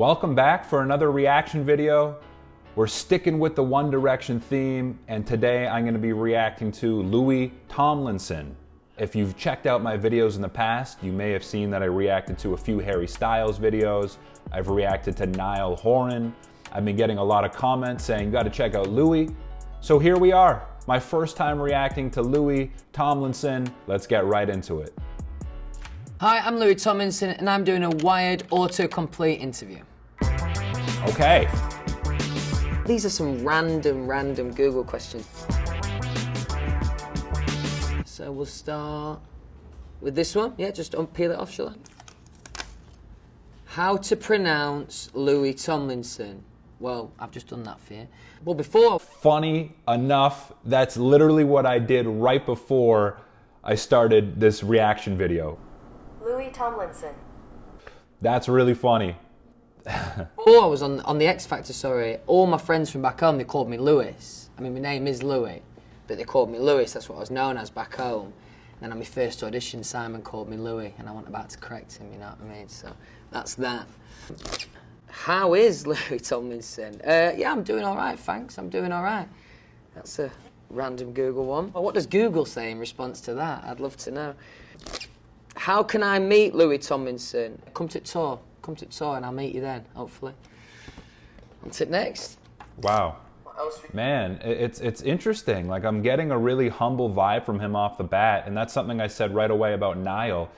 Welcome back for another reaction video. We're sticking with the One Direction theme, and today I'm going to be reacting to Louis Tomlinson. If you've checked out my videos in the past, you may have seen that I reacted to a few Harry Styles videos. I've reacted to Niall Horan. I've been getting a lot of comments saying you got to check out Louis. So here we are, my first time reacting to Louis Tomlinson. Let's get right into it. Hi, I'm Louis Tomlinson and I'm doing a Wired autocomplete interview. Okay. These are some random Google questions. So we'll start with this one. Yeah, just peel it off, shall I? How to pronounce Louis Tomlinson? Well, I've just done that for you. Well, before... Funny enough, that's literally what I did right before I started this reaction video. Louis Tomlinson. That's really funny. Before I was on the X Factor, sorry, all my friends from back home, they called me Louis. I mean, my name is Louis, but they called me Louis. That's what I was known as back home. And then on my first audition, Simon called me Louis, and I wasn't about to correct him, you know what I mean? So that's that. How is Louis Tomlinson? Yeah, I'm doing all right, thanks. I'm doing all right. That's a random Google one. Well, what does Google say in response to that? I'd love to know. How can I meet Louis Tomlinson? Come to tour and I'll meet you then, hopefully. On to next. Wow. Man, it's interesting. Like, I'm getting a really humble vibe from him off the bat, and that's something I said right away about Niall.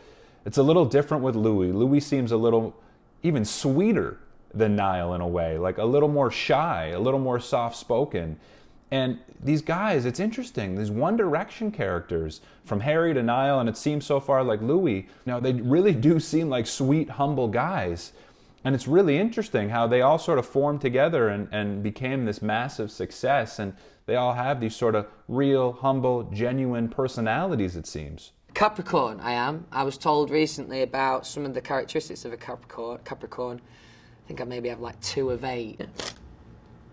It's a little different with Louis. Louis seems a little even sweeter than Niall in a way, like a little more shy, a little more soft-spoken. And these guys, it's interesting, these One Direction characters, from Harry to Niall, and it seems so far like Louis, you know, they really do seem like sweet, humble guys. And it's really interesting how they all sort of formed together and became this massive success, and they all have these sort of real, humble, genuine personalities, it seems. Capricorn, I am. I was told recently about some of the characteristics of a Capricorn. I think I maybe have like 2 of 8.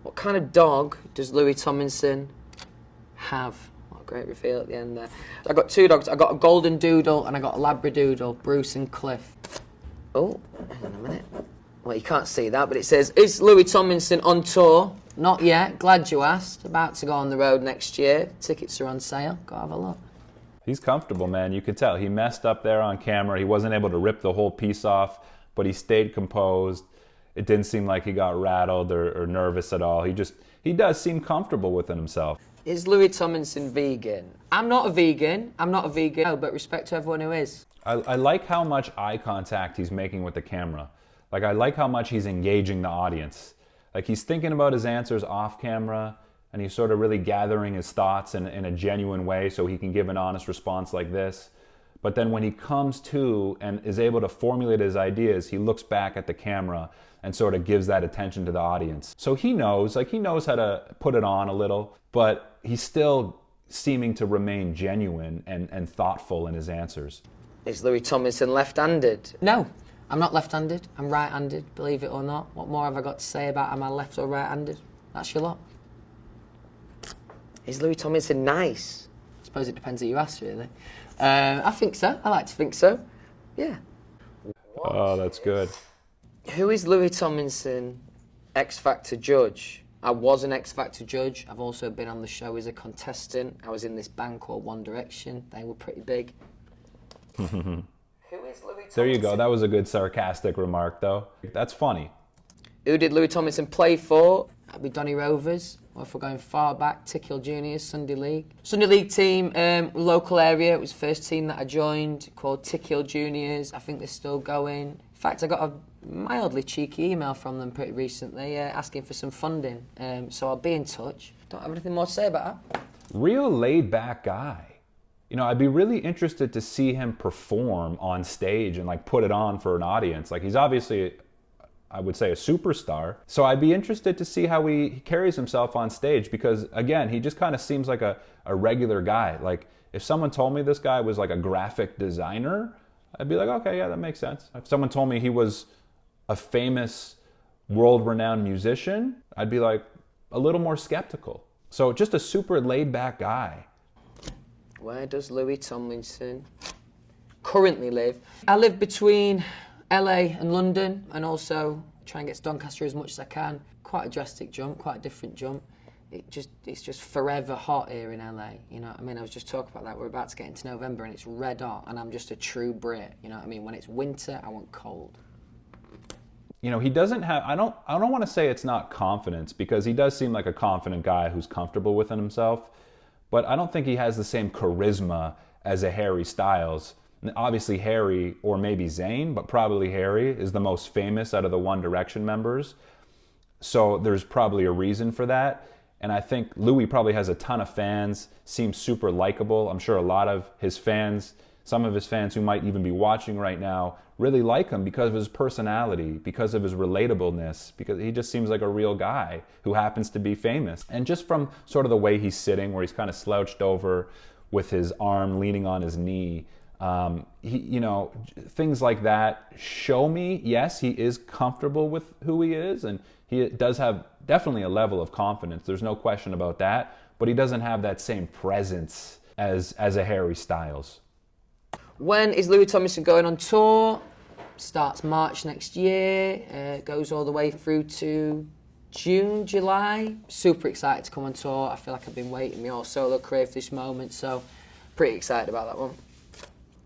What kind of dog does Louis Tomlinson have? What a great reveal at the end there. I got 2 dogs. I got a golden doodle and I got a labradoodle, Bruce and Cliff. Oh, hang on a minute. Well, you can't see that, but it says, is Louis Tomlinson on tour? Not yet. Glad you asked. About to go on the road next year. Tickets are on sale. Go have a look. He's comfortable, man. You could tell. He messed up there on camera. He wasn't able to rip the whole piece off, but he stayed composed. It didn't seem like he got rattled or nervous at all. He does seem comfortable within himself. Is Louis Tomlinson vegan? I'm not a vegan. No, but respect to everyone who is. I like how much eye contact he's making with the camera. Like, I like how much he's engaging the audience. Like, he's thinking about his answers off camera, and he's sort of really gathering his thoughts in a genuine way so he can give an honest response like this. But then when he comes to and is able to formulate his ideas, he looks back at the camera and sort of gives that attention to the audience. So he knows how to put it on a little, but he's still seeming to remain genuine and thoughtful in his answers. Is Louis Tomlinson left-handed? No, I'm not left-handed. I'm right-handed, believe it or not. What more have I got to say about am I left or right-handed? That's your lot. Is Louis Tomlinson nice? I suppose it depends who you ask, really. I think so. I like to think so. Yeah. Oh, that's good. Who is Louis Tomlinson, X Factor judge? I was an X Factor judge. I've also been on the show as a contestant. I was in this band called One Direction. They were pretty big. Who is Louis Tomlinson? There you go. That was a good sarcastic remark, though. That's funny. Who did Louis Tomlinson play for? That'd be Donny Rovers. Or if we're going far back, Tickhill Juniors, Sunday League. Sunday League team, local area. It was the first team that I joined, called Tickhill Juniors. I think they're still going. In fact, I got a mildly cheeky email from them pretty recently asking for some funding. So I'll be in touch. Don't have anything more to say about that. Real laid-back guy. You know, I'd be really interested to see him perform on stage and like put it on for an audience. Like, he's obviously, I would say, a superstar. So I'd be interested to see how he carries himself on stage because, again, he just kind of seems like a regular guy. Like, if someone told me this guy was like a graphic designer, I'd be like, okay, yeah, that makes sense. If someone told me he was a famous, world-renowned musician, I'd be like a little more skeptical. So just a super laid-back guy. Where does Louis Tomlinson currently live? I live between LA and London, and also try and get to Doncaster as much as I can. Quite a drastic jump, quite a different jump. It's just forever hot here in LA, you know what I mean? I was just talking about that, we're about to get into November and it's red hot and I'm just a true Brit, you know what I mean? When it's winter, I want cold. You know, he doesn't have, I don't want to say it's not confidence, because he does seem like a confident guy who's comfortable within himself, but I don't think he has the same charisma as a Harry Styles. And obviously Harry, or maybe Zayn, but probably Harry, is the most famous out of the One Direction members. So there's probably a reason for that. And I think Louis probably has a ton of fans, seems super likable. I'm sure a lot of his fans, some of his fans who might even be watching right now, really like him because of his personality, because of his relatableness, because he just seems like a real guy who happens to be famous. And just from sort of the way he's sitting, where he's kind of slouched over with his arm leaning on his knee, you know, things like that show me, yes, he is comfortable with who he is, and he does have definitely a level of confidence. There's no question about that, but he doesn't have that same presence as a Harry Styles. When is Louis Tomlinson going on tour? Starts March next year, goes all the way through to June, July. Super excited to come on tour. I feel like I've been waiting my whole solo career for this moment, so pretty excited about that one.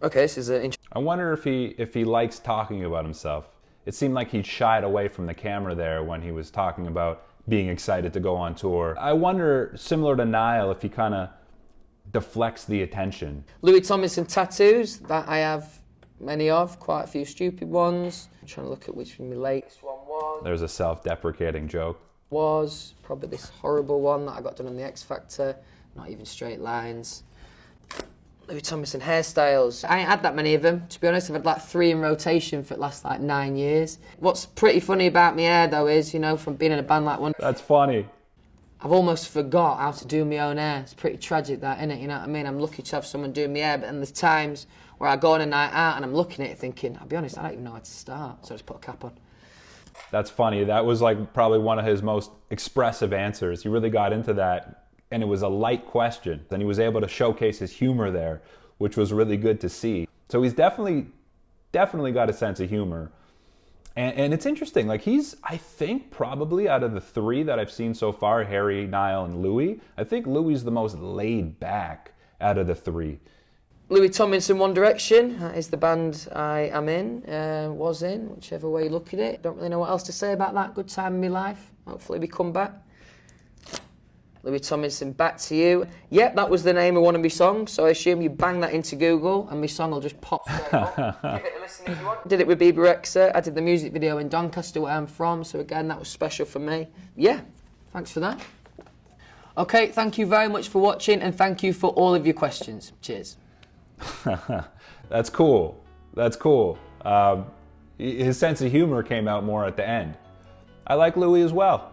Okay, this is an I wonder if he likes talking about himself. It seemed like he shied away from the camera there when he was talking about being excited to go on tour. I wonder, similar to Niall, if he kind of deflects the attention. Louis Tomlinson tattoos that I have many of, quite a few stupid ones. I'm trying to look at which one my latest one was. There's a self-deprecating joke. Was probably this horrible one that I got done on the X Factor, not even straight lines. Louis Tomlinson hairstyles. I ain't had that many of them, to be honest. I've had like 3 in rotation for the last like 9 years. What's pretty funny about my hair though is, you know, from being in a band like One, That's funny. I've almost forgot how to do my own hair. It's pretty tragic that, isn't it? You know what I mean? I'm lucky to have someone doing my hair, but then there's times where I go on a night out and I'm looking at it thinking, I'll be honest, I don't even know where to start, so I just put a cap on. That's funny. That was like probably one of his most expressive answers. He really got into that, and it was a light question. And he was able to showcase his humor there, which was really good to see. So he's definitely got a sense of humor. And it's interesting, like he's, I think probably out of the 3 that I've seen so far, Harry, Niall, and Louis, I think Louis is the most laid back out of the 3. Louis Tomlinson, One Direction, that is the band I am in, was in, whichever way you look at it. Don't really know what else to say about that. Good time in my life. Hopefully we come back. Louis Tomlinson, Back to You. Yep, that was the name of one of my songs, so I assume you bang that into Google and my song will just pop straight up. Give it a listen if you want. Did it with Bieber Rexa. I did the music video in Doncaster, where I'm from, so again, that was special for me. Yeah, thanks for that. Okay, thank you very much for watching, and thank you for all of your questions. Cheers. That's cool. That's cool. His sense of humor came out more at the end. I like Louis as well.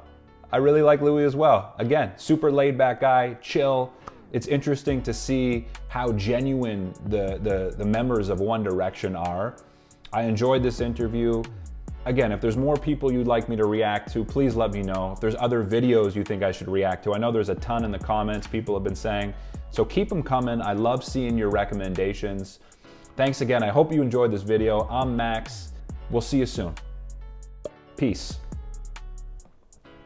I really like Louis as well. Again, super laid back guy, chill. It's interesting to see how genuine the members of One Direction are. I enjoyed this interview. Again, if there's more people you'd like me to react to, please let me know. If there's other videos you think I should react to, I know there's a ton in the comments people have been saying. So keep them coming. I love seeing your recommendations. Thanks again. I hope you enjoyed this video. I'm Max. We'll see you soon. Peace.